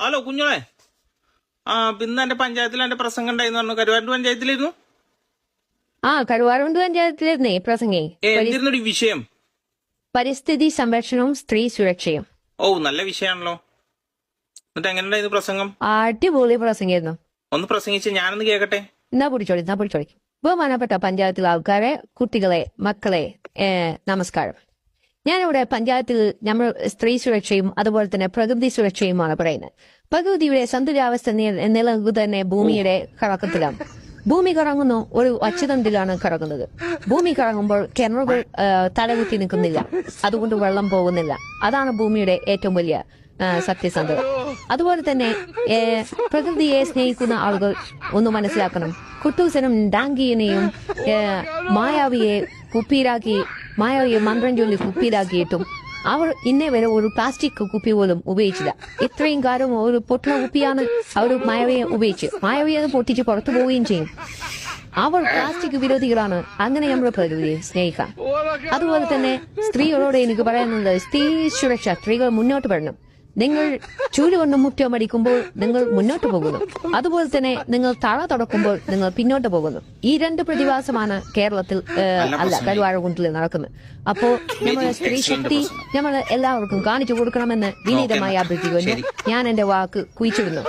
Hello കുഞ്ഞോളെ, പിന്നെ എന്റെ പഞ്ചായത്തിൽ എന്റെ പ്രസംഗം ഉണ്ടായിരുന്നു പറഞ്ഞു. കരുവാരൂർ പഞ്ചായത്തിലിരുന്നു. കരുവാരക്കുണ്ട് പഞ്ചായത്തിലിരുന്നേ പ്രസംഗേ. എന്തിരുന്നു ഈ വിഷയം? പരിസ്ഥിതി സംരക്ഷണവും സ്ത്രീ സുരക്ഷയും. ഓ, നല്ല വിഷയമാണല്ലോ. എന്നിട്ട് എങ്ങനെയുണ്ടായിരുന്നു പ്രസംഗം? അടിപൊളി പ്രസംഗമായിരുന്നു. ഒന്ന് പ്രസംഗിച്ച് ഞാനൊന്ന് കേക്കട്ടെ. എന്നാ പിടിച്ചോളി. ബഹുമാനപ്പെട്ട പഞ്ചായത്തിലെ ആൾക്കാരെ, കുട്ടികളെ, മക്കളെ, നമസ്കാരം. ഞാനിവിടെ പഞ്ചായത്തിൽ നമ്മൾ സ്ത്രീ സുരക്ഷയും അതുപോലെ തന്നെ പ്രകൃതി സുരക്ഷയുമാണ് പറയുന്നത്. പ്രകൃതിയുടെ സന്തുലിതാവസ്ഥ നിലനിൽക്കുക തന്നെ ഭൂമിയുടെ കറക്കത്തിലാണ്. ഭൂമി കറങ്ങുന്നു ഒരു അച്ചുതണ്ടിലാണ് കറങ്ങുന്നത്. ഭൂമി കറങ്ങുമ്പോൾ കിണറുകൾ തലകുത്തി നിൽക്കുന്നില്ല, അതുകൊണ്ട് വെള്ളം പോകുന്നില്ല. അതാണ് ഭൂമിയുടെ ഏറ്റവും വലിയ സത്യസന്ധത. അതുപോലെ തന്നെ പ്രകൃതിയെ സ്നേഹിക്കുന്ന ആളുകൾ ഒന്ന് മനസ്സിലാക്കണം. കുട്ടൂസനും ഡാങ്കിയെയും മായാവിയെ മന്ത്രം ചൊല്ലി കുപ്പിയിലാക്കിയിട്ടും അവർ ഇന്നേ വരെ ഒരു പ്ലാസ്റ്റിക് കുപ്പി പോലും ഉപയോഗിച്ചില്ല. ഇത്രയും കാലം ഒരു പൊട്ടുന്ന കുപ്പിയാണ് അവർ മായാവിയെ ഉപയോഗിച്ച്. മായാവിയെ പൊട്ടിച്ച് പുറത്തു പോവുകയും ചെയ്യും. അവർ പ്ലാസ്റ്റിക് വിരോധികളാണ്. അങ്ങനെ നമ്മൾ പ്രകൃതിയെ സ്നേഹിക്കാം. അതുപോലെ തന്നെ സ്ത്രീകളോട് എനിക്ക് പറയാനുള്ളത്, സ്ത്രീ സുരക്ഷ, സ്ത്രീകൾ മുന്നോട്ട് വരണം. നിങ്ങൾ ചൂലുകൊണ്ട് മുറ്റമടിക്കുമ്പോൾ നിങ്ങൾ മുന്നോട്ട് പോകുന്നു, അതുപോലെ തന്നെ നിങ്ങൾ തള തുടക്കുമ്പോൾ നിങ്ങൾ പിന്നോട്ട് പോകുന്നു. ഈ രണ്ട് പ്രതിഭാസമാണ് കേരളത്തിൽ കരുവാരക്കുണ്ടിൽ നടക്കുന്നത്. അപ്പോ നമ്മുടെ സ്ത്രീ ശക്തി നമ്മൾ എല്ലാവർക്കും കാണിച്ചു കൊടുക്കണമെന്ന് വിനീതമായി അഭ്യർത്ഥിക്കുന്നു. ഞാൻ എന്റെ വാക്ക് കുഴിച്ചിടുന്നു.